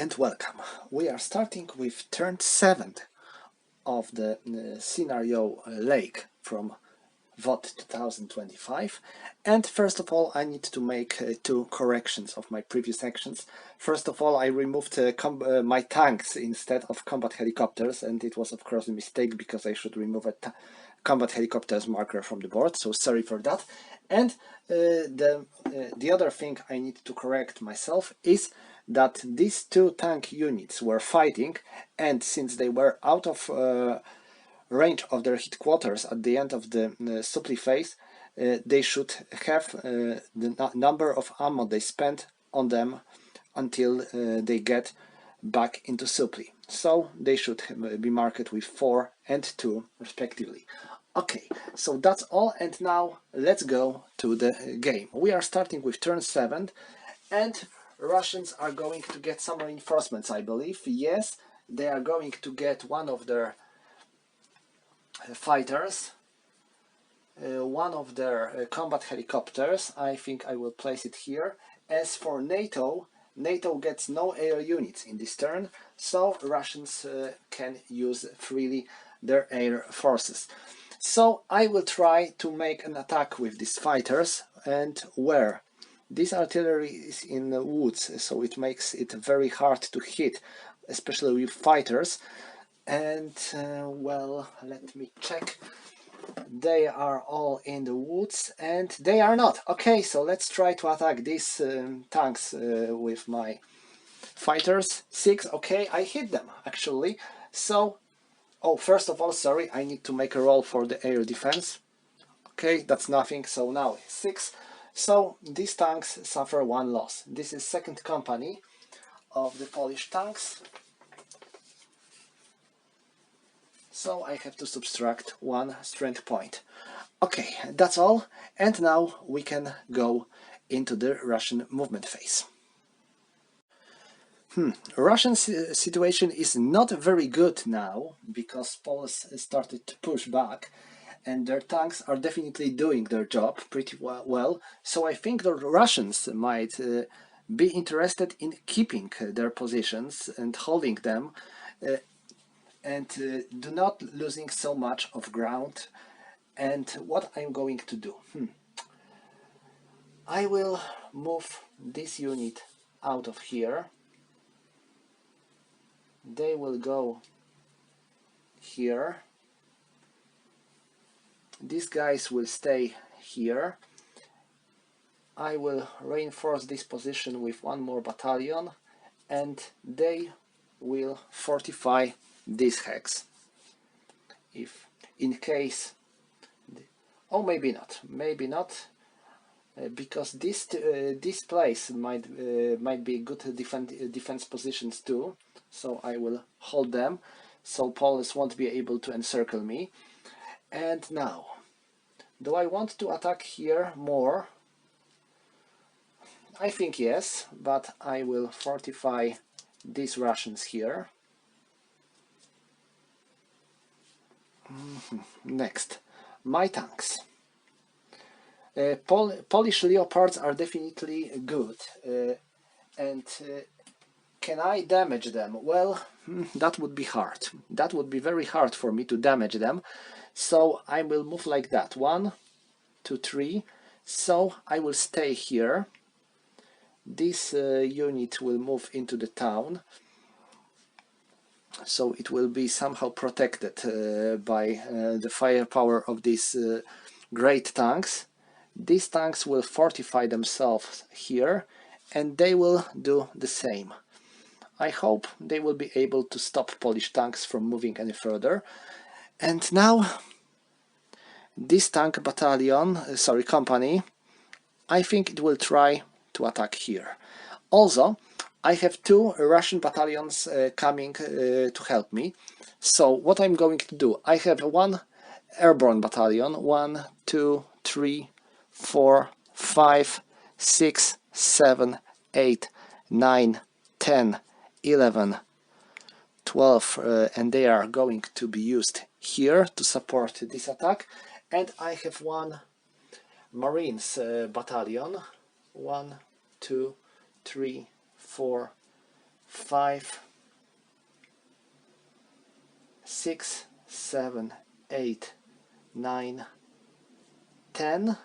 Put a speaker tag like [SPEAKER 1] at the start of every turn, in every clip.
[SPEAKER 1] and welcome. We are starting with turn 7 of the scenario Lake from WOT 2025, and first of all I need to make two corrections of my previous actions. First of all, I removed my tanks instead of combat helicopters, and it was of course a mistake because I should remove a combat helicopters marker from the board, so sorry for that. And the other thing I need to correct myself is that these two tank units were fighting, and since they were out of range of their headquarters at the end of the supply phase, they should have the number of ammo they spent on them until they get back into supply. So they should be marked with 4 and 2 respectively. Okay, so that's all, and now let's go to the game. We are starting with turn 7, and Russians are going to get some reinforcements, I believe. Yes, they are going to get one of their fighters, one of their combat helicopters. I think I will place it here. As for NATO, NATO gets no air units in this turn, so Russians can use freely their air forces. So I will try to make an attack with these fighters, and where? This artillery is in the woods, so it makes it very hard to hit, especially with fighters. And well, let me check. They are all in the woods, and they are not. Okay, so let's try to attack these tanks with my fighters. 6, okay, I hit them actually. So, oh, first of all, sorry, I need to make a roll for the air defense. Okay, that's nothing, so now 6. So these tanks suffer 1 loss. This is second company of the Polish tanks. So I have to subtract 1 strength point. Okay, that's all, and now we can go into the Russian movement phase. Russian situation is not very good now, because Poles started to push back, and their tanks are definitely doing their job pretty well. So I think the Russians might be interested in keeping their positions and holding them, and do not losing so much of ground. And what I'm going to do? I will move this unit out of here. They will go here. These guys will stay here. I will reinforce this position with 1 more battalion, and they will fortify this hex. If in case, oh, maybe not, because this place might be good defense positions too. So I will hold them, so Poles won't be able to encircle me. And now, do I want to attack here more? I think yes, but I will fortify these Russians here. Next, my tanks. Polish Leopards are definitely good, and can I damage them? Well, that would be hard. That would be very hard for me to damage them. So I will move like that. 1, 2, 3. So I will stay here. This unit will move into the town. So it will be somehow protected by the firepower of these great tanks. These tanks will fortify themselves here, and they will do the same. I hope they will be able to stop Polish tanks from moving any further. And now this tank battalion, company, I think it will try to attack here. Also, I have 2 Russian battalions coming to help me. So what I'm going to do, I have 1 airborne battalion, 1, 2, 3, 4, 5, 6, 7, 8, 9, 10, 11, 12, and they are going to be used here to support this attack. And I have 1 Marines battalion, 1, 2, 3, 4, 5, 6, 7, 8, 9, 10.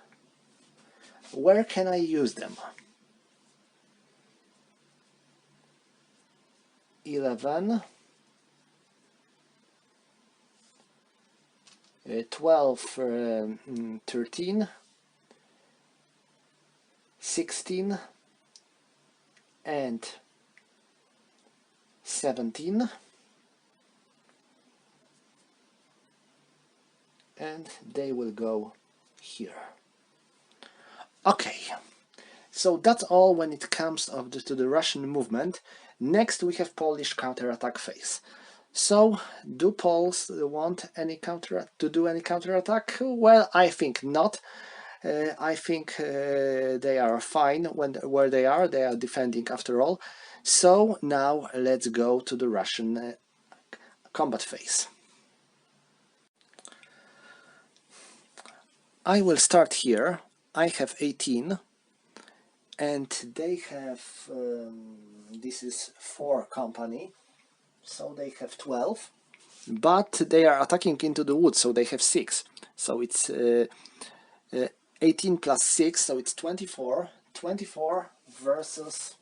[SPEAKER 1] Where can I use them? 11, 12, 13, 16, and 17, and they will go here. Okay, so that's all when it comes to the Russian movement. Next we have Polish counterattack phase. So, do Poles want to do any counterattack? Well, I think not. I think they are fine where they are. They are defending after all. So now let's go to the Russian combat phase. I will start here. I have 18 and they have, this is 4 company, so they have 12, but they are attacking into the woods, so they have 6, so it's 18 plus 6, so it's 24. 24 versus,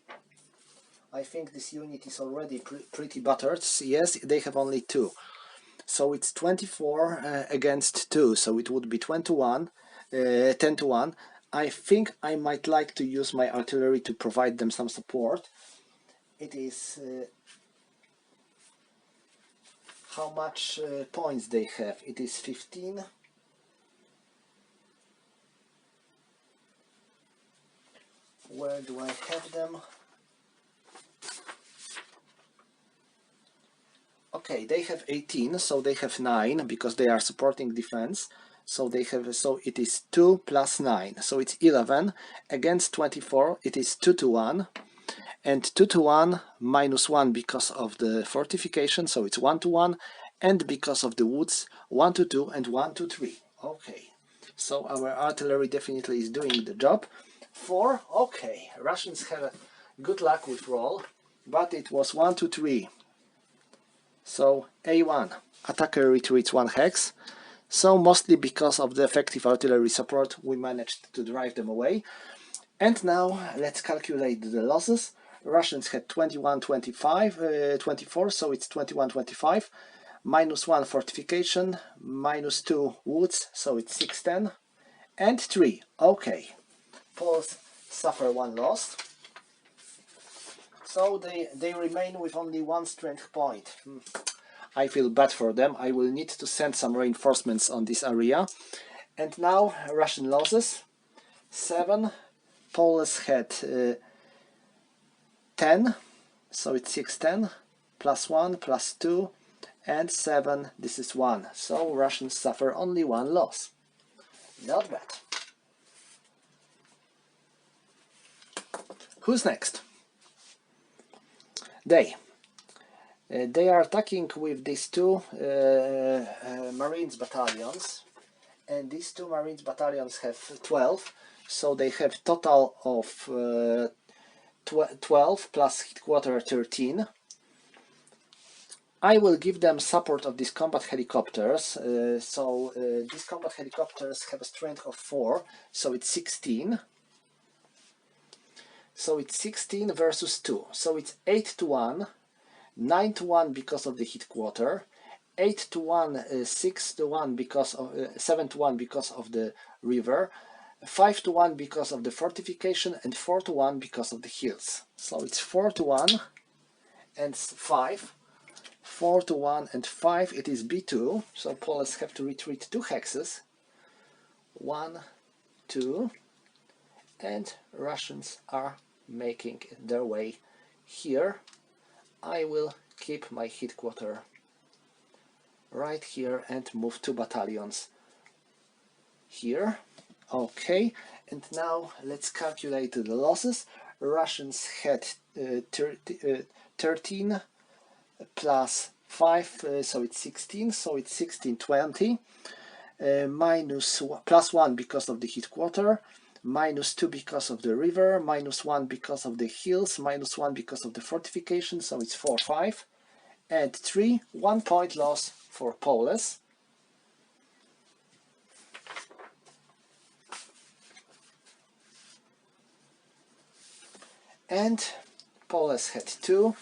[SPEAKER 1] I think this unit is already pretty battered. Yes, they have only 2, so it's 24 against 2, so it would be 10 to 1. I think I might like to use my artillery to provide them some support. It is how much points they have. It is 15. Where do I have them? Okay, they have 18, so they have 9 because they are supporting defense. So they have, so it is 2 plus 9, so it's 11 against 24. It is 2 to 1, and 2 to 1 minus 1 because of the fortification, so it's 1 to 1, and because of the woods 1 to 2 and 1 to 3. Okay, so our artillery definitely is doing the job. 4. Okay, Russians have good luck with roll, but it was 1 to 3. So A1, attacker retreats 1 hex. So mostly because of the effective artillery support we managed to drive them away. And now let's calculate the losses. Russians had 21, 25, 24, so it's 21, 25. Minus 1 fortification, minus 2 woods, so it's 6, 10. And 3. Okay. Poles suffer 1 loss. So they remain with only 1 strength point. I feel bad for them. I will need to send some reinforcements on this area. And now Russian losses. 7. Poles had 10, so it's 6, 10, plus 1, plus 2, and 7, this is 1. So Russians suffer only 1 loss. Not bad. Who's next? They are attacking with these 2 Marines battalions, and these 2 Marines battalions have 12, so they have total of 12 plus headquarter 13. I will give them support of these combat helicopters, these combat helicopters have a strength of 4, so it's 16. So it's 16 versus 2, so it's 8 to 1, 9 to 1 because of the headquarter, 8 to 1, 6 to 1 because of 7 to 1 because of the river, 5 to 1 because of the fortification, and 4 to 1 because of the hills. So it's 4 to 1 and 5. 4 to 1 and 5, it is B2, so Poles have to retreat 2 hexes. 1, 2, and Russians are making their way here. I will keep my headquarter right here and move 2 battalions here. Okay, and now let's calculate the losses. Russians had 13 plus 5, so it's 16, so it's 16, 20, minus plus 1 because of the headquarter, -2 because of the river, -1 because of the hills, -1 because of the fortification, so it's 4, 5. And 3, 1 point loss for Poles. And Poles had 2,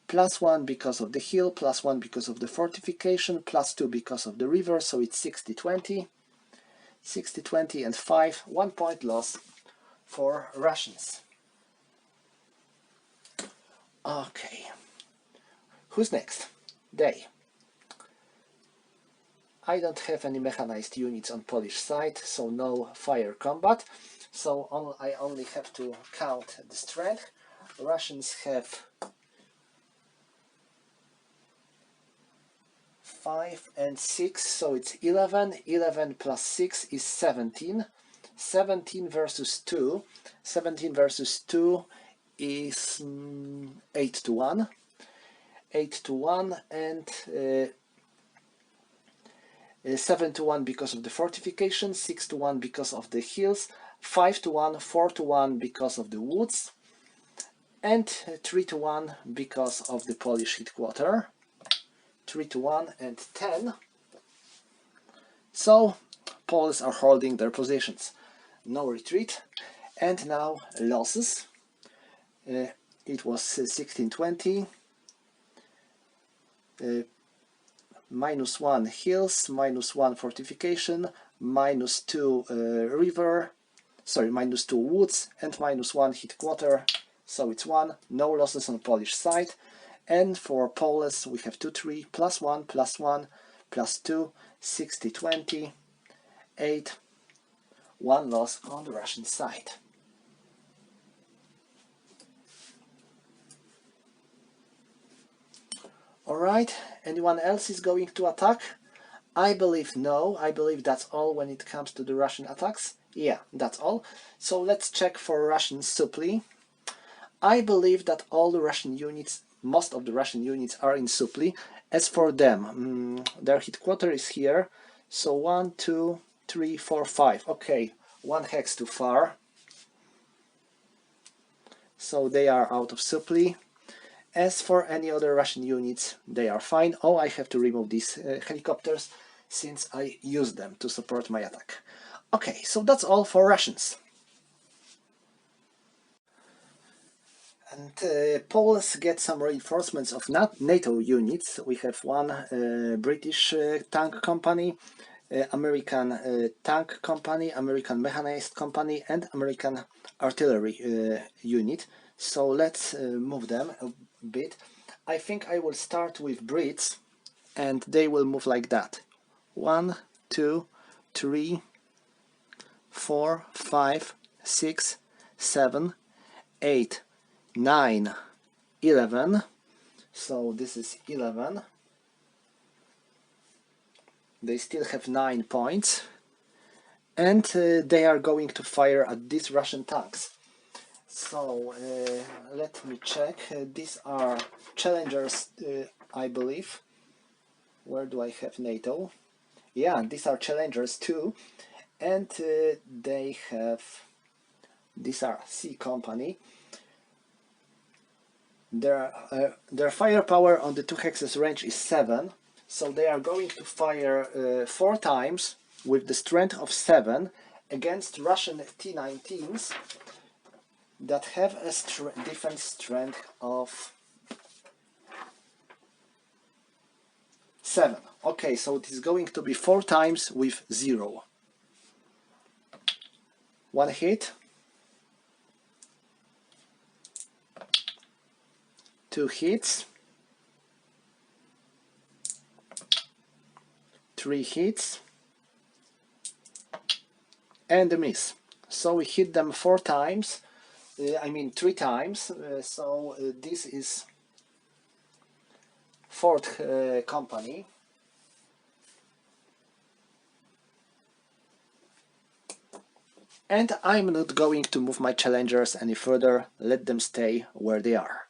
[SPEAKER 1] +1 because of the hill, +1 because of the fortification, +2 because of the river, so it's 60-20. 60-20 and 5, 1 point loss for Russians. Okay, who's next? They. I don't have any mechanized units on Polish side, so no fire combat, so I only have to count the strength. Russians have 5 and 6, so it's 11. 11 plus 6 is 17. 17 versus 2. 17 versus 2 is 8-1. 8-1 and 7-1 because of the fortification, 6-1 because of the hills, 5-1, 4-1 because of the woods, and 3-1 because of the Polish headquarter. 3-1 and 10. So Poles are holding their positions. No retreat. And now losses. It was 16-20. -1 hills, -1 fortification, -2 river, sorry, -2 woods, and -1 headquarter. So it's 1. No losses on Polish side. And for Poles we have 2-3, +1, +1, +2, 60-20, 8, 1 loss on the Russian side. Alright, anyone else is going to attack? I believe no, I believe that's all when it comes to the Russian attacks. Yeah, that's all. So let's check for Russian supply. I believe that all the Russian units, most of the Russian units are in supply. As for them, their headquarters is here. So 1, 2, 3, 4, 5. Okay, 1 hex too far. So they are out of supply. As for any other Russian units, they are fine. Oh, I have to remove these helicopters since I use them to support my attack. Okay, so that's all for Russians. And Poles get some reinforcements of NATO units. We have one British tank company, American tank company, American mechanized company, and American artillery unit. So let's move them a bit. I think I will start with Brits, and they will move like that. 1, 2, 3, 4, 5, 6, 7, 8, 9, 11. So this is 11. They still have 9 points, and they are going to fire at these Russian tanks. So let me check. These are challengers, I believe. Where do I have NATO? Yeah, these are challengers too, and they have. These are C company. Their firepower on the 2 hexes range is 7, so they are going to fire 4 times with the strength of 7 against Russian T-19s that have a defense strength of 7. Okay, so it is going to be 4 times with 0. 1 hit, 2 hits, 3 hits, and a miss. So we hit them 4 times, 3 times, so this is 4th company. And I'm not going to move my challengers any further, let them stay where they are.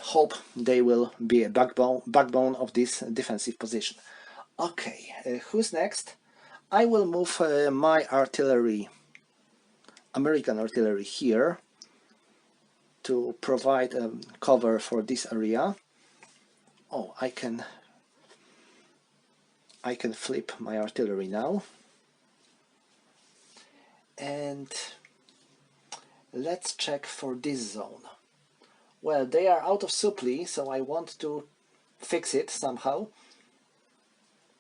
[SPEAKER 1] Hope they will be a backbone of this defensive position. Okay, who's next? I will move my artillery, American artillery, here to provide cover for this area. Oh, I can flip my artillery now. And let's check for this zone. Well, they are out of supply, so I want to fix it somehow.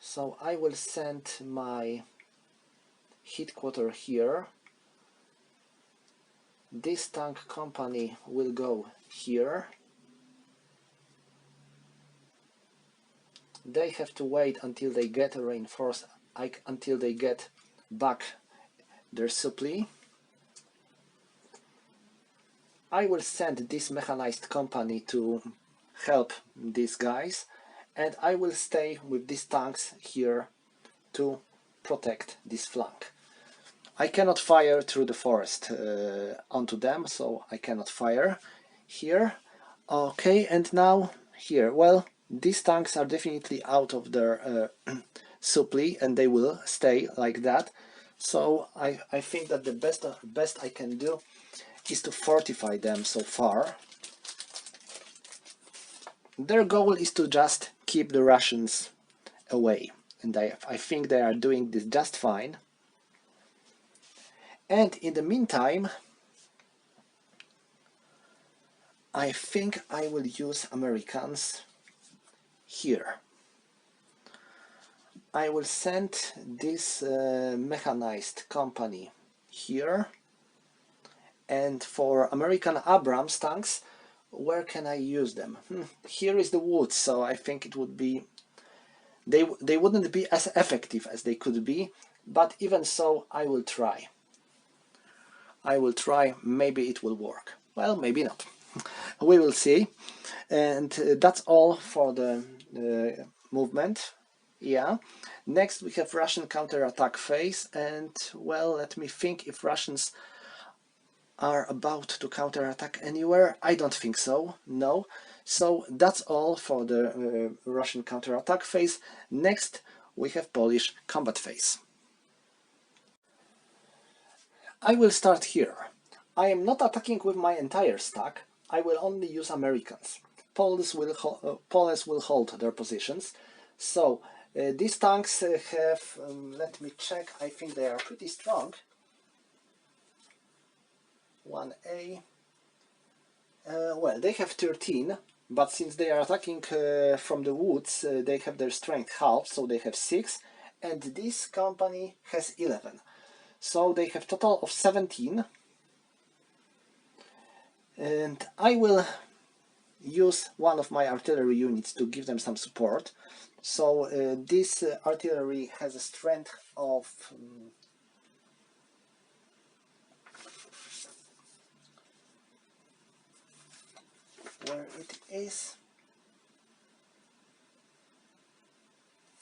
[SPEAKER 1] So I will send my headquarters here. This tank company will go here. They have to wait until they get a reinforced, until they get back their supply. I will send this mechanized company to help these guys, and I will stay with these tanks here to protect this flank. I cannot fire through the forest onto them, so I cannot fire here. Okay, and now here. Well, these tanks are definitely out of their supply, and they will stay like that. So I think that the best I can do is to fortify them so far. Their goal is to just keep the Russians away, and I think they are doing this just fine. And in the meantime, I think I will use Americans here. I will send this mechanized company here. And for American Abrams tanks, where can I use them? Here is the woods, so I think it would be... They wouldn't be as effective as they could be, but even so, I will try. Maybe it will work. Well, maybe not. We will see. And that's all for the movement. Yeah. Next we have Russian counterattack phase, and well, let me think if Russians are about to counterattack anywhere. I don't think so, no. So that's all for the Russian counterattack phase. Next we have Polish combat phase. I will start here. I am not attacking with my entire stack. I will only use Americans. Poles will hold their positions. So these tanks have, let me check, I think they are pretty strong. 1A. Well, they have 13, but since they are attacking from the woods, they have their strength halved, so they have 6, and this company has 11. So they have total of 17. And I will use one of my artillery units to give them some support. So this artillery has a strength of where it is,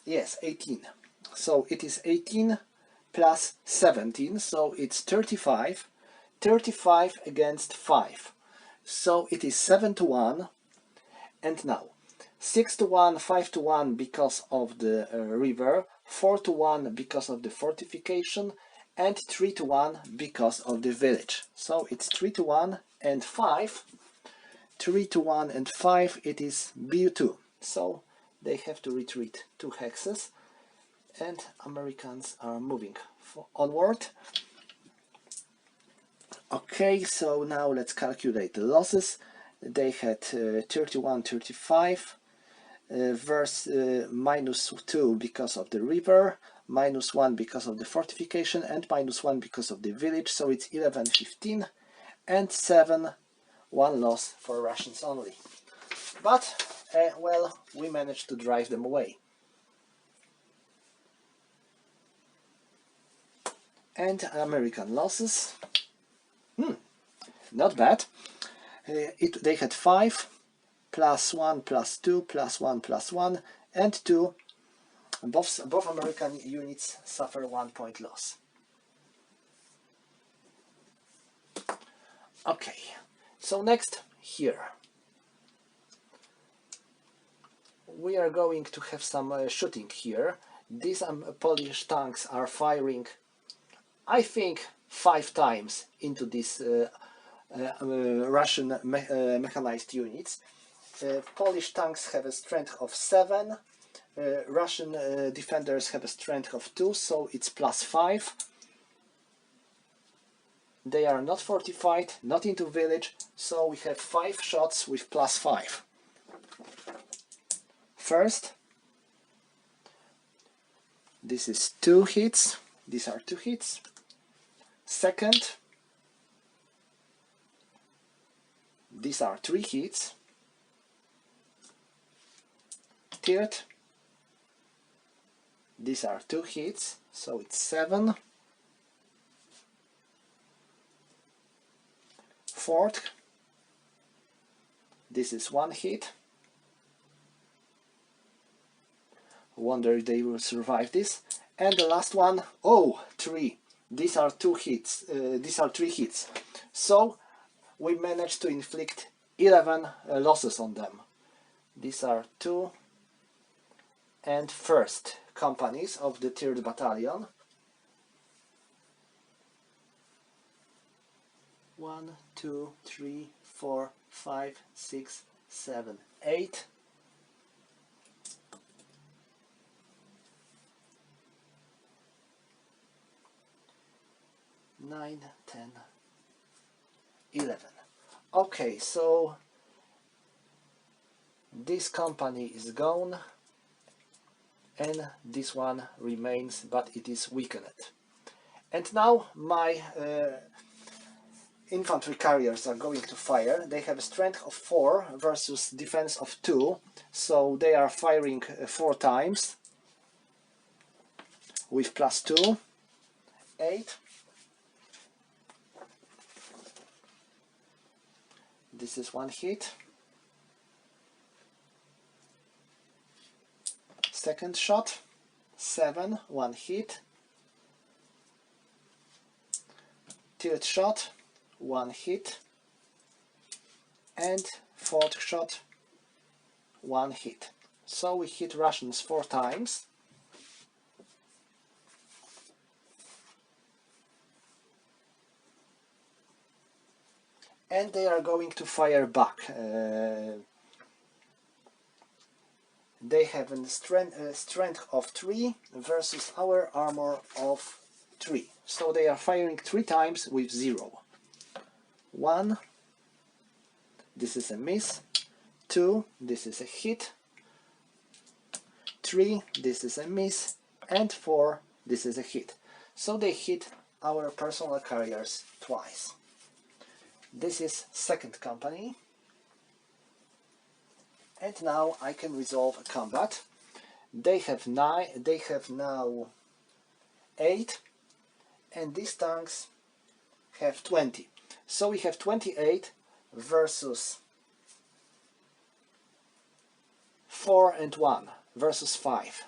[SPEAKER 1] yes, 18. So it is 18 plus 17, so it's 35. 35 against 5. So it is 7 to 1. And now 6 to 1, 5 to 1 because of the river, 4 to 1 because of the fortification, and 3 to 1 because of the village. So it's 3 to 1 and 5. 3 to 1 and 5, it is BU2. So they have to retreat 2 hexes, and Americans are moving onward. Okay, so now let's calculate the losses. They had 31, 35, verse minus 2 because of the river, minus 1 because of the fortification, and minus 1 because of the village, so it's 11, 15, and 7, 1 loss for Russians only. But, well, we managed to drive them away. And American losses, not bad. They had 5, plus 1, plus 2, plus 1, plus 1, and 2. Both American units suffer 1 point loss. Okay, so next here. We are going to have some shooting here. These Polish tanks are firing, I think, 5 times into these Russian mechanized units. Polish tanks have a strength of 7, Russian defenders have a strength of 2, so it's +5. They are not fortified, not into village, so we have 5 shots with +5. First, this is 2 hits, these are 2 hits. Second, these are 3 hits. Third, these are 2 hits, so it's 7. Fourth, this is 1 hit. Wonder if they will survive this. And the last one, oh, 3. These are 2 hits. These are 3 hits. So we managed to inflict 11 losses on them. These are 2 and 1st companies of the 3rd Battalion. 1, 2, 3, 4, 5, 6, 7, 8. 9, 10, 11. Okay, so this company is gone and this one remains, but it is weakened. And now my infantry carriers are going to fire. They have a strength of 4 versus defense of 2, so they are firing 4 times with +2, 8. This is 1 hit. Second shot, 7, 1 hit. Third shot, 1 hit. And 4th shot, 1 hit. So we hit Russians 4 times. And they are going to fire back. They have a strength of 3 versus our armor of 3. So they are firing 3 times with 0. 1, this is a miss. 2, this is a hit. 3, this is a miss. And 4, this is a hit. So they hit our personal carriers twice. This is 2nd company. And now I can resolve a combat. They have 9, they have now 8, and these tanks have 20. So we have 28 versus 4 and 1 versus 5.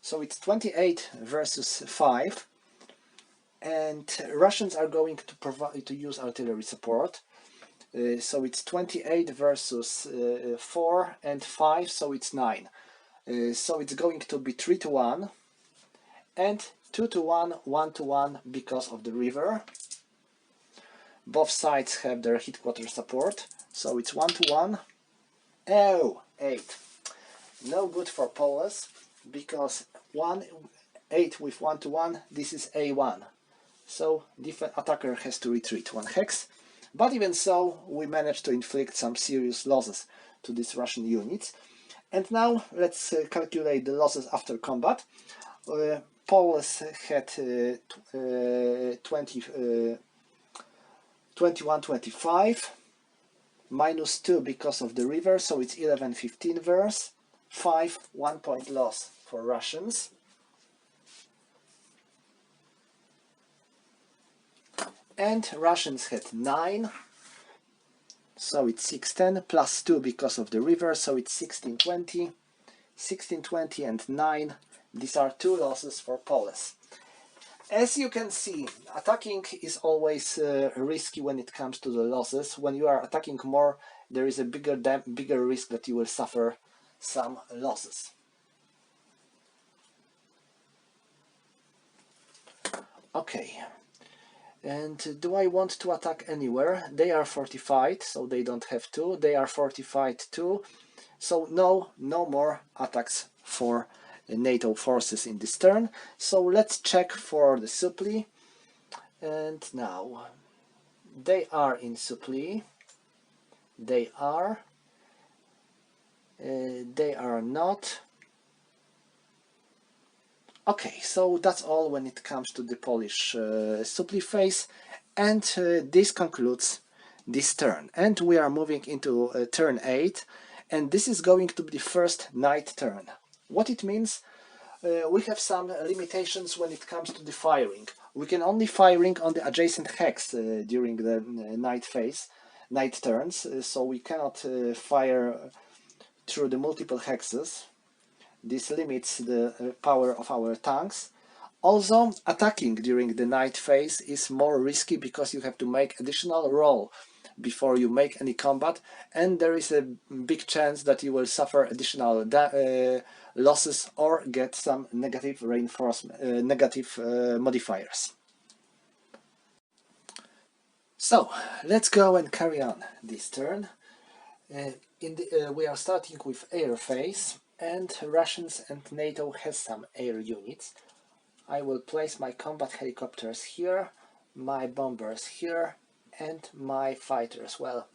[SPEAKER 1] So it's 28 versus 5, and Russians are going to use artillery support. So it's 28 versus 4 and 5, so it's 9. So it's going to be 3-1 and 2-1, 1-1 because of the river. Both sides have their headquarter support, so it's 1-1. Oh, 8. No good for Poles, because 8 with 1-1, this is A1. So the attacker has to retreat 1 hex. But even so, we managed to inflict some serious losses to these Russian units. And now let's calculate the losses after combat. Poles had 21-25, minus 2 because of the river, so it's 11-15 verse. 5, 1 point loss for Russians. And Russians had 9, so it's 6-10, plus 2 because of the river, so it's 16-20. 16-20 and 9, these are 2 losses for Poles. As you can see, attacking is always risky when it comes to the losses. When you are attacking more, there is a bigger risk that you will suffer some losses. Okay. And do I want to attack anywhere? They are fortified, so they don't have to. They are fortified too. So no more attacks for NATO forces in this turn. So let's check for the supply. And now they are in supply. They are not. Okay, so that's all when it comes to the Polish supply phase, and this concludes this turn. And we are moving into turn 8, and this is going to be the first night turn. What it means, we have some limitations when it comes to the firing. We can only firing on the adjacent hex during the night turns, so we cannot fire through the multiple hexes. This limits the power of our tanks. Also, attacking during the night phase is more risky because you have to make additional roll before you make any combat, and there is a big chance that you will suffer additional losses or get some negative reinforcement, negative modifiers. So let's go and carry on this turn. We are starting with air phase, and Russians and NATO has some air units. I will place my combat helicopters here, my bombers here, and my fighters. Well,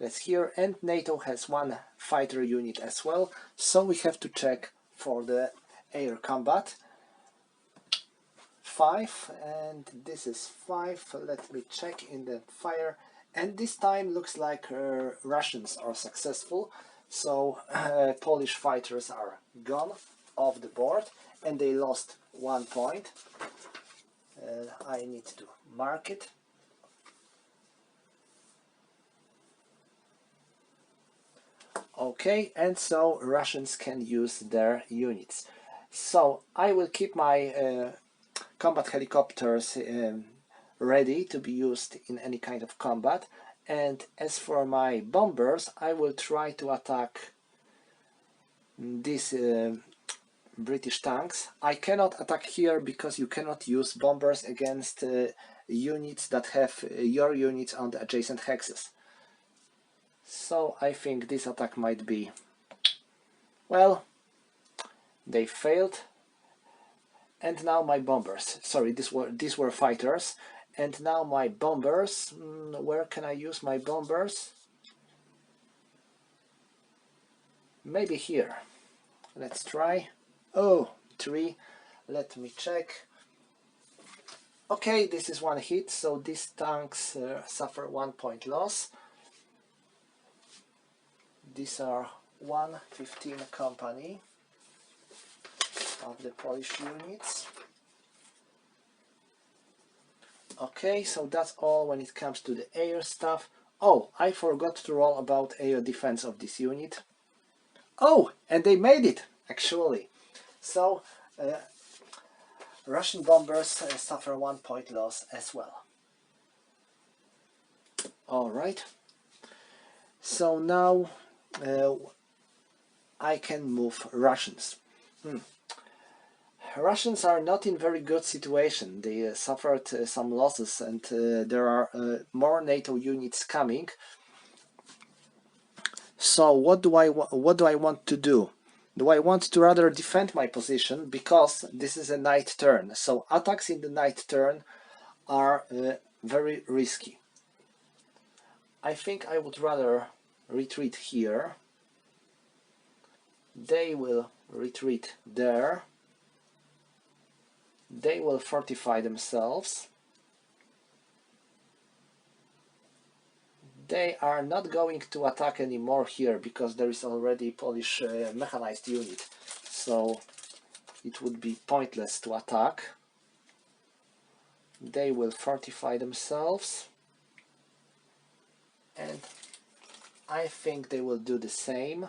[SPEAKER 1] that's here, and NATO has one fighter unit as well, so we have to check for the air combat. 5, and this is 5. Let me check in the fire, and this time looks like Russians are successful, so Polish fighters are gone off the board, and they lost 1 point. I need to mark it. Okay, and so Russians can use their units. So I will keep my combat helicopters ready to be used in any kind of combat, and as for my bombers, I will try to attack these British tanks. I cannot attack here because you cannot use bombers against units that have your units on the adjacent hexes. So I think this attack might be, well, they failed. And now my bombers, sorry, these were fighters, and now my bombers, where can I use my bombers? Maybe here. Let's try. Oh, 3. Let me check. Okay, this is 1 hit, so these tanks suffer 1 point loss. These are 115 company of the Polish units. Okay, so that's all when it comes to the air stuff. Oh, I forgot to roll about air defense of this unit. Oh, and they made it, actually. So, Russian bombers suffer 1 point loss as well. Alright. So now I can move Russians. Russians are not in very good situation. They suffered some losses, and there are more NATO units coming. So what do I want to do? Do I want to rather defend my position, because this is a night turn? So attacks in the night turn are very risky. I think I would rather retreat here. They will retreat there. They will fortify themselves. They are not going to attack anymore here because there is already Polish mechanized unit, so it would be pointless to attack. They will fortify themselves, and I think they will do the same.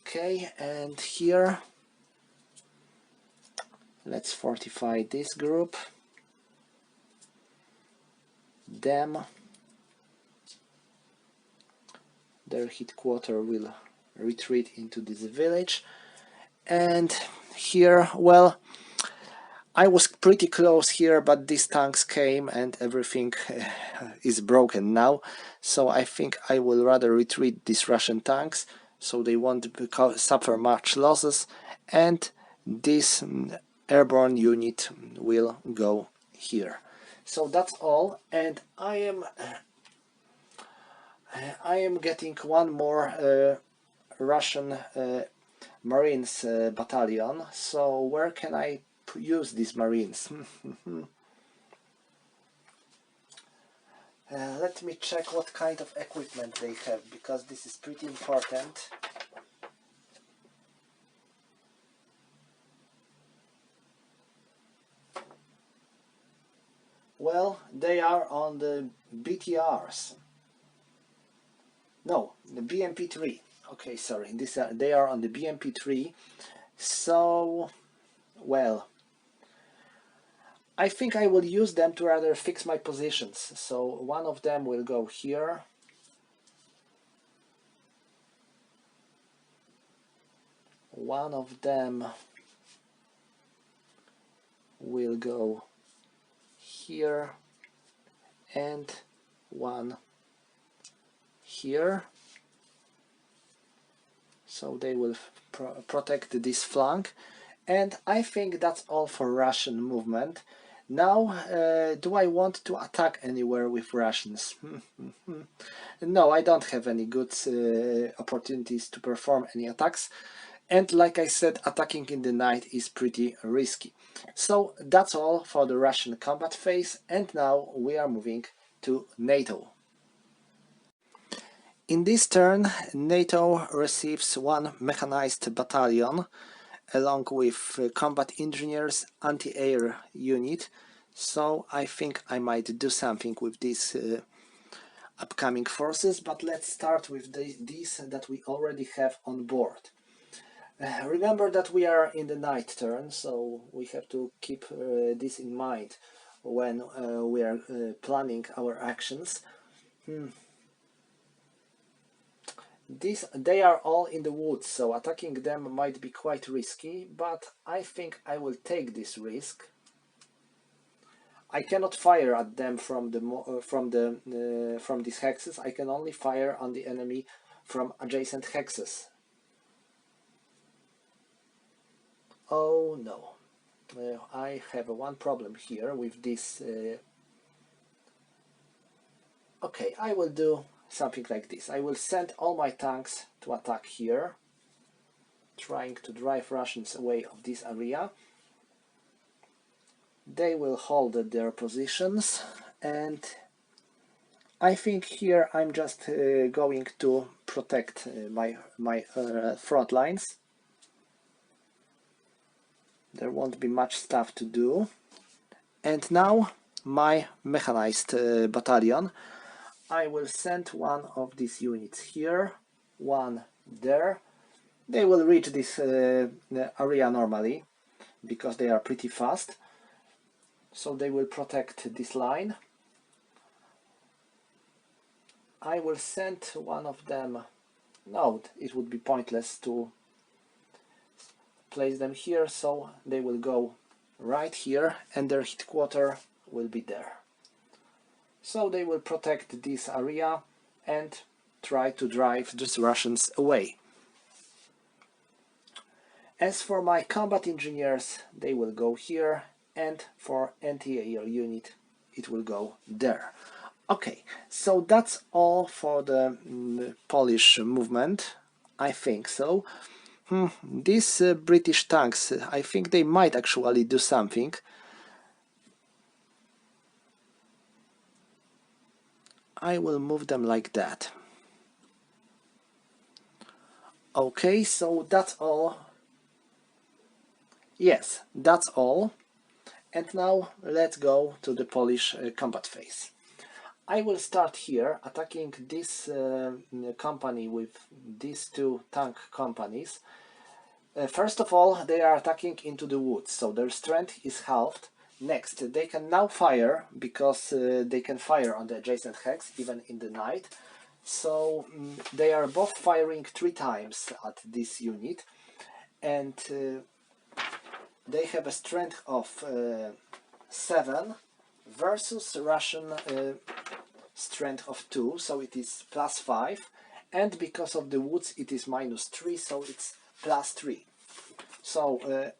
[SPEAKER 1] Okay, and here let's fortify this group, them, their headquarters will retreat into this village. And here, well, I was pretty close here, but these tanks came and everything is broken now. So I think I will rather retreat these Russian tanks so they won't suffer much losses, and this airborne unit will go here. So that's all, and I am getting one more Russian Marines battalion. So where can I use these Marines? Let me check what kind of equipment they have, because this is pretty important. Well, they are on the BTRs. No, the BMP-3. Okay, sorry. They are on the BMP-3. So, well, I think I will use them to rather fix my positions. So one of them will go here. One of them will go here, and one here. So they will protect this flank. And I think that's all for Russian movement. Now, do I want to attack anywhere with Russians? No, I don't have any good opportunities to perform any attacks. And like I said, attacking in the night is pretty risky. So that's all for the Russian combat phase, and now we are moving to NATO. In this turn, NATO receives one mechanized battalion along with combat engineers, anti-air unit. So I think I might do something with these upcoming forces, but let's start with these that we already have on board. Remember that we are in the night turn, so we have to keep this in mind when we are planning our actions. They are all in the woods, so attacking them might be quite risky, but I think I will take this risk. I cannot fire at them from these hexes. I can only fire on the enemy from adjacent hexes. Oh no, I have one problem here with this. Okay, I will do something like this. I will send all my tanks to attack here, trying to drive Russians away of this area. They will hold their positions, and I think here I'm just going to protect my front lines. There won't be much stuff to do. And now my mechanized battalion. I will send one of these units here, one there. They will reach this area normally, because they are pretty fast. So they will protect this line. I will send one of them. No, it would be pointless to place them here, so they will go right here and their headquarters will be there. So they will protect this area and try to drive these Russians away. As for my combat engineers, they will go here, and for anti-air unit it will go there. Okay, so that's all for the Polish movement, I think so. These British tanks, I think they might actually do something. I will move them like that. Okay, so that's all. Yes, that's all. And now let's go to the Polish combat phase. I will start here attacking this company with these two tank companies. First of all, they are attacking into the woods, so their strength is halved. Next, they can now fire, because they can fire on the adjacent hex even in the night. So they are both firing 3 times at this unit, and they have a strength of 7 versus Russian strength of 2, so it is +5, and because of the woods it is -3, so it's +3. So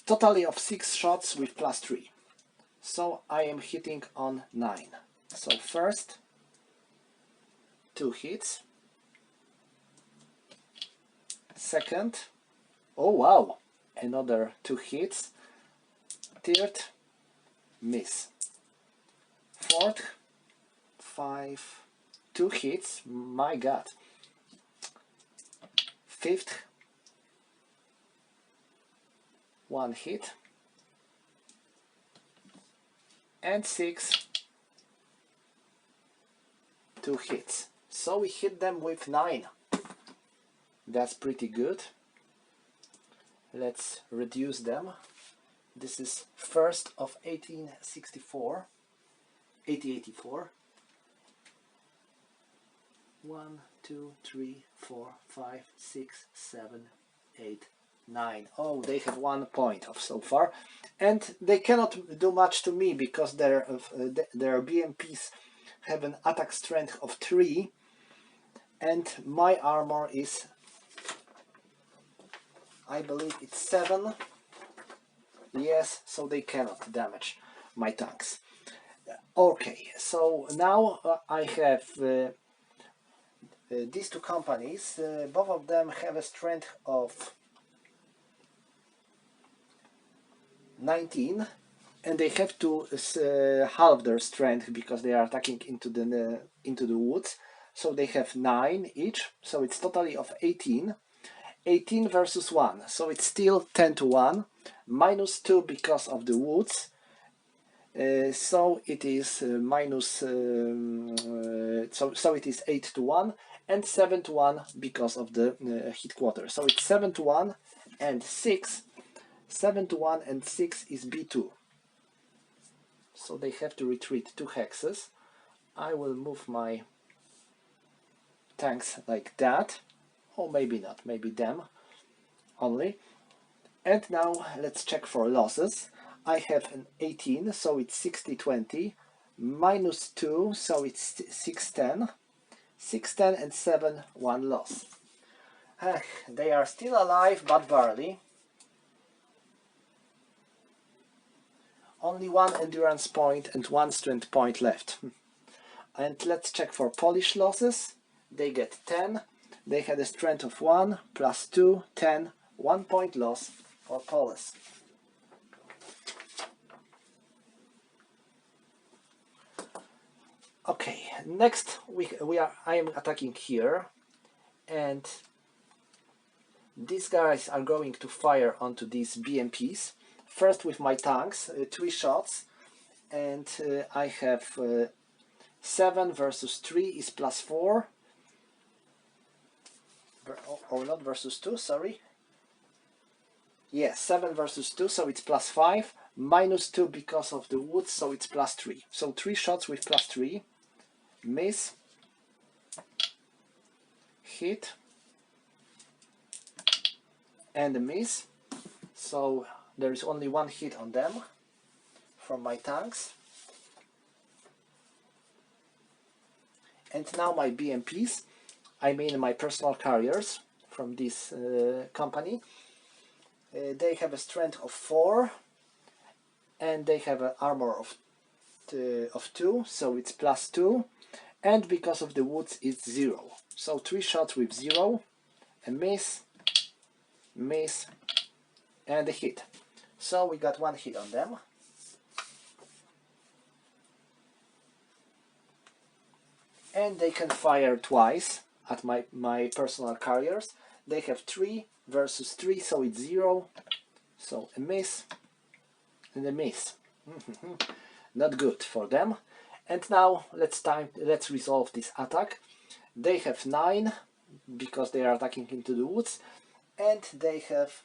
[SPEAKER 1] totally of 6 shots with +3. So I am hitting on 9. So first 2 hits, second, oh wow, another 2 hits, third, miss, fourth, 5, 2 hits, my god, fifth, 1 hit, and 6, 2 hits. So we hit them with 9. That's pretty good. Let's reduce them. This is 1st of 1864, 1884. 1, 2, 3, 4, 5, 6, 7, 8, 9. Oh, they have 1 point of so far, and they cannot do much to me because their BMPs have an attack strength of 3, and my armor is, I believe it's 7. Yes, so they cannot damage my tanks. Okay, so now I have these 2 companies. Both of them have a strength of 19, and they have to halve their strength because they are attacking into the woods. So they have 9 each, so it's totally of 18. 18 versus 1, so it's still 10 to 1, -2 because of the woods, so it is so it is 8 to 1, and 7 to 1 because of the hit quarter. So it's 7 to 1 and 6. 7 to 1 and 6 is B2. So they have to retreat 2 hexes. I will move my tanks like that, or maybe not, maybe them only. And now let's check for losses. I have an 18, so it's 60-20, -2, so it's 6-10, 6-10 and 7, 1 loss. They are still alive, but barely. Only 1 endurance point and 1 strength point left. And let's check for Polish losses. They get 10. They had a strength of 1, +2, 10, 1 point loss for Poles. Okay, next I am attacking here, and these guys are going to fire onto these BMPs. First with my tanks, 3 shots, and I have 7 versus 3 is +4, or not versus 2, sorry. Yes, 7 versus 2, so it's +5, -2 because of the woods, so it's +3. So 3 shots with +3, miss, hit, and a miss. So there is only 1 hit on them from my tanks. And now my BMPs, I mean my personal carriers from this company, they have a strength of 4, and they have an armor of 2, so it's +2, and because of the woods it's 0. So 3 shots with 0, a miss, miss, and a hit. So we got 1 hit on them. And they can fire twice at my personal carriers. They have 3 versus 3, so it's 0. So a miss and a miss. Not good for them. And now let's resolve this attack. They have 9 because they are attacking into the woods, and they have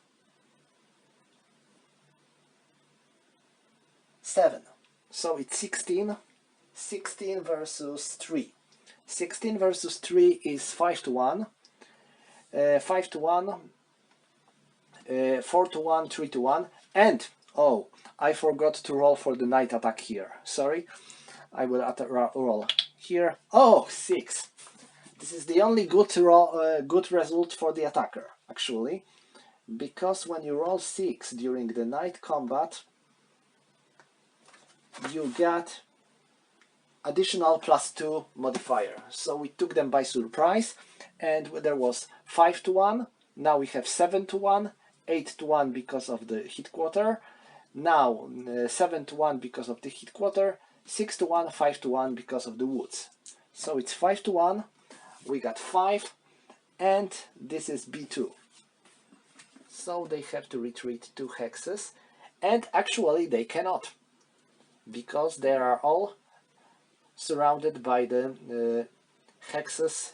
[SPEAKER 1] 7. So it's 16 versus 3. 16 versus 3 is 5 to 1. 5 to 1, 4 to 1, 3 to 1, and oh, I forgot to roll for the knight attack here. Sorry, I will roll here. Oh, 6. This is the only good good result for the attacker, actually, because when you roll 6 during the knight combat, you get additional +2 modifier. So we took them by surprise, and there was 5 to 1. Now we have 7 to 1, 8 to 1 because of the hit quarter. Now 7 to 1 because of the hit quarter, 6 to 1, 5 to 1 because of the woods. So it's 5 to 1. We got 5, and this is B2. So they have to retreat 2 hexes, and actually they cannot, because they are all surrounded by the hexes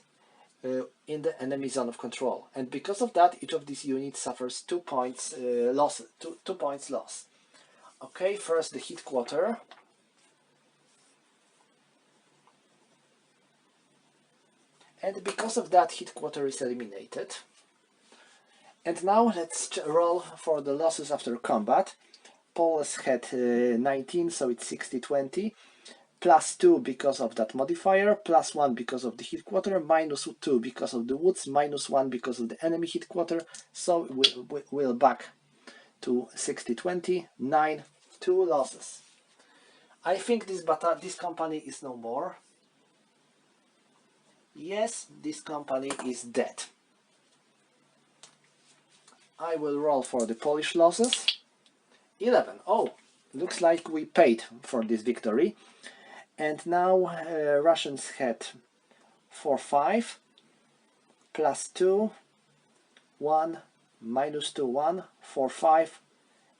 [SPEAKER 1] in the enemy zone of control, and because of that each of these units suffers 2 points loss. 2 points loss. Okay, first the hit quarter. And because of that, hit quarter is eliminated. And now let's roll for the losses after combat. Poles had 19, so it's 60-20. +2 because of that modifier, +1 because of the hit quarter, -2 because of the woods, -1 because of the enemy hit quarter. So we'll back to 60-20, 9, 2 losses. I think this company is no more. Yes, this company is dead. I will roll for the Polish losses. 11. Oh, looks like we paid for this victory. And now Russians had 4, 5, +2, 1, -2, 1, 4, 5,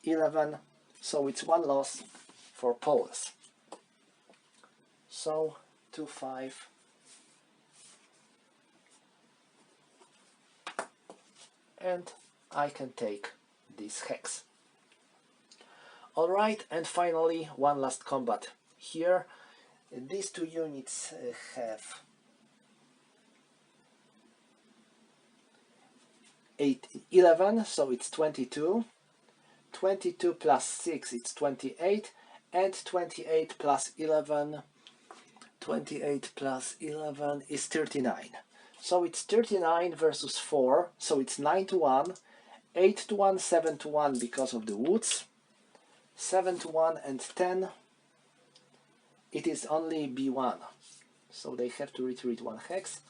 [SPEAKER 1] 11. So it's 1 loss for Poles. So 2, 5. And I can take this hex. Alright, and finally one last combat here. These 2 units have 11, so it's 22. 22 plus 6, it's 28, and 28 plus 11, 28 plus 11 is 39. So it's 39 versus 4, so it's 9 to 1, 8 to 1, 7 to 1 because of the woods, 7 to 1 and 10, it is only B1, so they have to retreat 1 hex.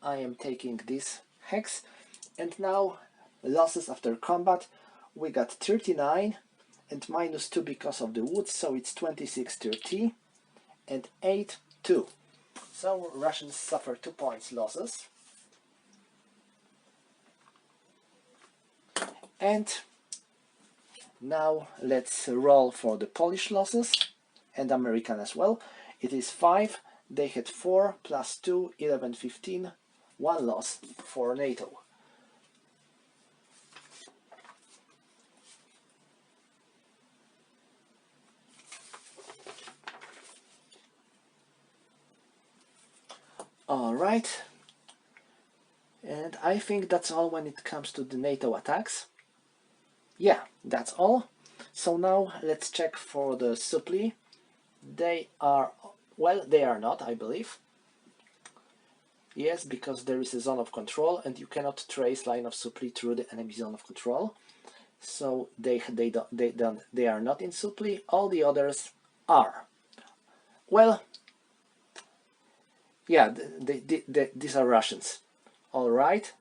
[SPEAKER 1] I am taking this hex, and now losses after combat. We got 39 and -2 because of the woods, so it's 26-30, and 8, 2. So Russians suffer 2 points losses. And now let's roll for the Polish losses, and American as well. It is 5, they had 4, +2, 11, 15, 1 loss for NATO. Alright, and I think that's all when it comes to the NATO attacks. Yeah, that's all. So now let's check for the supply. They are, well, they are not, I believe. Yes, because there is a zone of control and you cannot trace line of supply through the enemy zone of control. So they are not in supply. All the others are. Well, yeah, these are Russians. All right.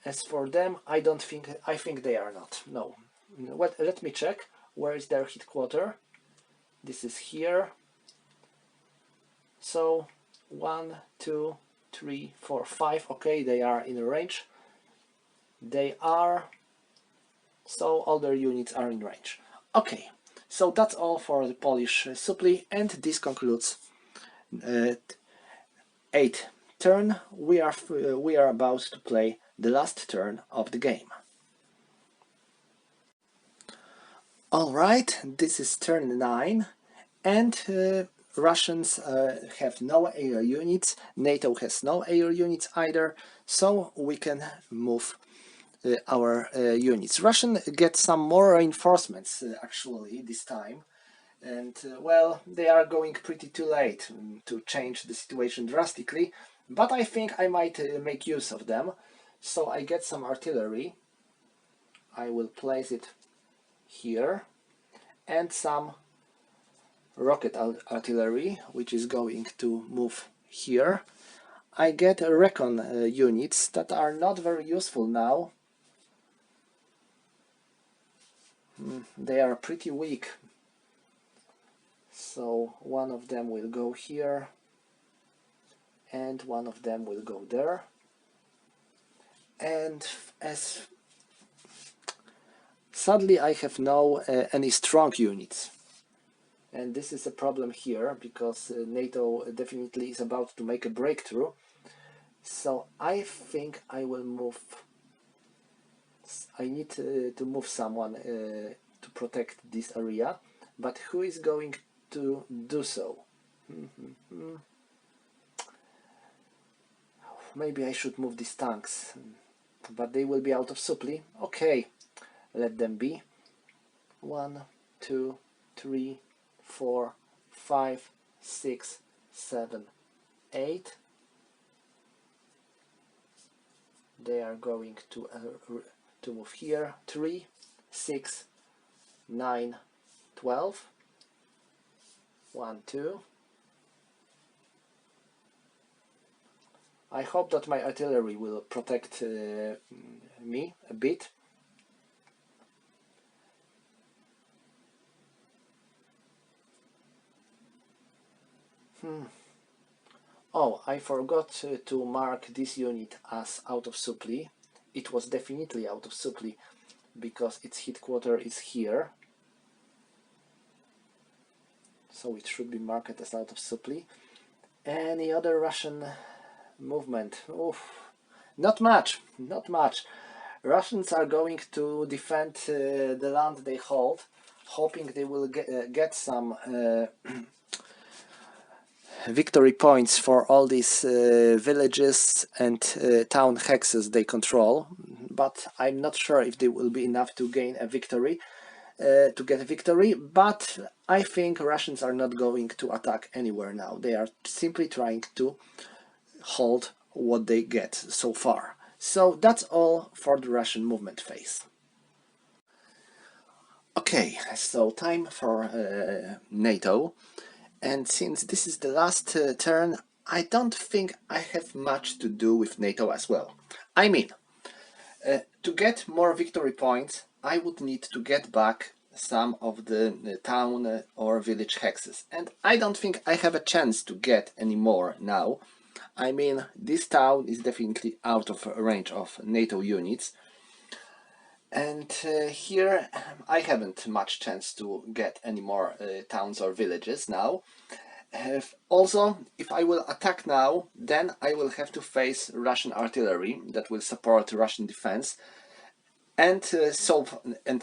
[SPEAKER 1] As for them, I think they are not. No. Let me check. Where is their hit quarter? This is here. So 1, 2, 3, 4, 5. Okay, they are in range. They are. So all their units are in range. Okay. So that's all for the Polish supply, and this concludes 8th turn. We are about to play the last turn of the game. Alright, this is turn 9, and Russians have no air units, NATO has no air units either, so we can move our units. Russian get some more reinforcements actually this time, and well, they are going pretty too late to change the situation drastically, but I think I might make use of them. So I get some artillery, I will place it here, and some rocket artillery, which is going to move here. I get recon units that are not very useful now. They are pretty weak. So one of them will go here, and one of them will go there. And as sadly I have no any strong units. And this is a problem here, because NATO definitely is about to make a breakthrough. So I think I will move. I need to move someone to protect this area. But who is going to do so? Maybe I should move these tanks. But they will be out of supply. Okay, let them be. 1, 2, 3, 4, 5, 6, 7, 8. They are going to move here. 3, 6, 9, 12. 1, 2. I hope that my artillery will protect me a bit. Oh, I forgot to mark this unit as out of supply. It was definitely out of supply because its headquarters is here. So it should be marked as out of supply. Any other Russian movement? Oof. Not much, not much. Russians are going to defend the land they hold, hoping they will get some victory points for all these villages and town hexes they control, but I'm not sure if they will be enough to gain a victory, to get a victory. But I think Russians are not going to attack anywhere now. They are simply trying to hold what they get so far. So that's all for the Russian movement phase. Okay, so time for NATO. And since this is the last turn, I don't think I have much to do with NATO as well. I mean, to get more victory points, I would need to get back some of the town or village hexes. And I don't think I have a chance to get any more now. I mean, this town is definitely out of range of NATO units. And here I haven't much chance to get any more towns or villages now. Also, if I will attack now, then I will have to face Russian artillery that will support Russian defense. And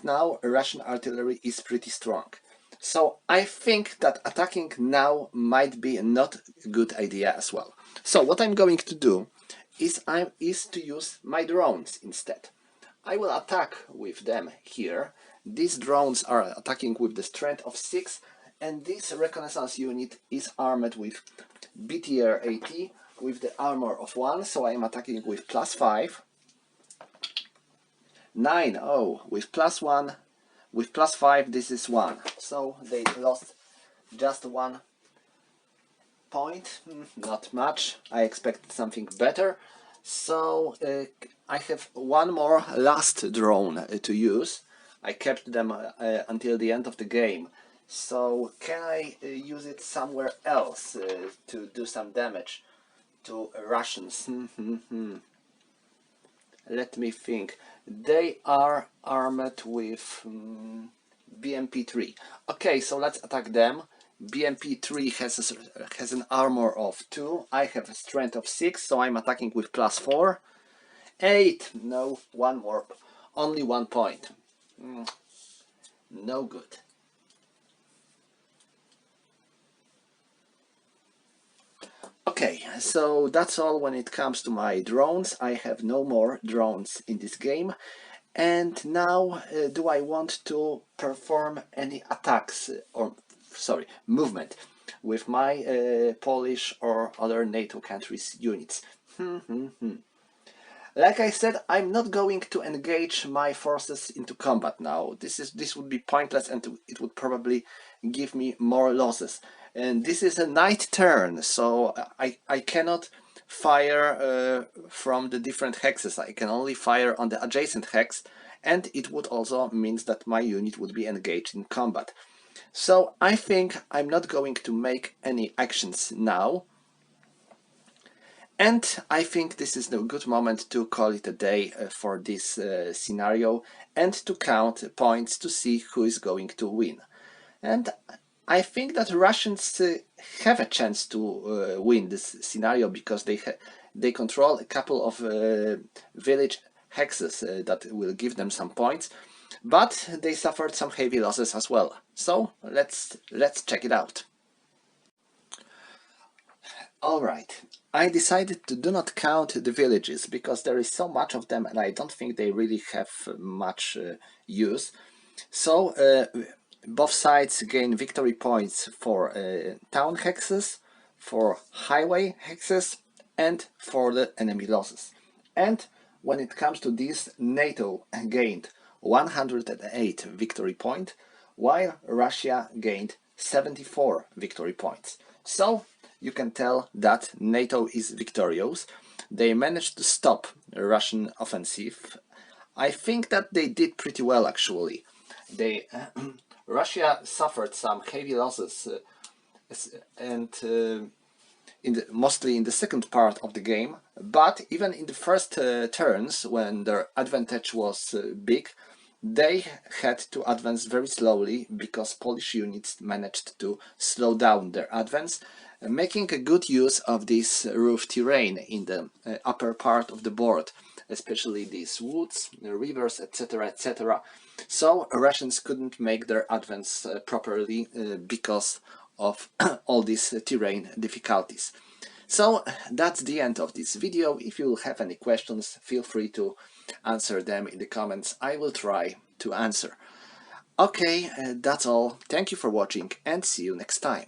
[SPEAKER 1] now Russian artillery is pretty strong. So I think that attacking now might be not a good idea as well. So what I'm going to do is to use my drones instead. I will attack with them here. These drones are attacking with the strength of 6, and this reconnaissance unit is armed with BTR 80 with the armor of 1, so I am attacking with +5. 9, oh, with +1, with +5 this is 1, so they lost just 1 point, not much. I expected something better. So I have one more last drone to use. I kept them until the end of the game. So can I use it somewhere else to do some damage to Russians? Let me think. They are armed with BMP-3. Okay, so let's attack them. BMP-3 has an armor of 2. I have a strength of 6, so I'm attacking with +4. 8. No, one more. Only 1 point. No good. Okay, so that's all when it comes to my drones. I have no more drones in this game. And now, do I want to perform any attacks, or sorry, movement with my Polish or other NATO countries' units? Like I said, I'm not going to engage my forces into combat now. This would be pointless, and it would probably give me more losses. And this is a night turn, so I cannot fire from the different hexes. I can only fire on the adjacent hex, and it would also means that my unit would be engaged in combat. So I think I'm not going to make any actions now. And I think this is a good moment to call it a day for this scenario and to count points to see who is going to win. And I think that Russians have a chance to win this scenario because they control a couple of village hexes that will give them some points, but they suffered some heavy losses as well. So let's check it out. Alright, I decided to do not count the villages because there is so much of them and I don't think they really have much use. So both sides gain victory points for town hexes, for highway hexes, and for the enemy losses. And when it comes to this, NATO gained 108 victory points, while Russia gained 74 victory points. So you can tell that NATO is victorious. They managed to stop a Russian offensive. I think that they did pretty well actually. They Russia suffered some heavy losses and mostly in the second part of the game, but even in the first turns when their advantage was big, they had to advance very slowly because Polish units managed to slow down their advance, making a good use of this rough terrain in the upper part of the board, especially these woods, rivers, etc., etc. So Russians couldn't make their advance properly because of all these terrain difficulties. So that's the end of this video. If you have any questions, feel free to answer them in the comments. I will try to answer. Okay, that's all. Thank you for watching and see you next time.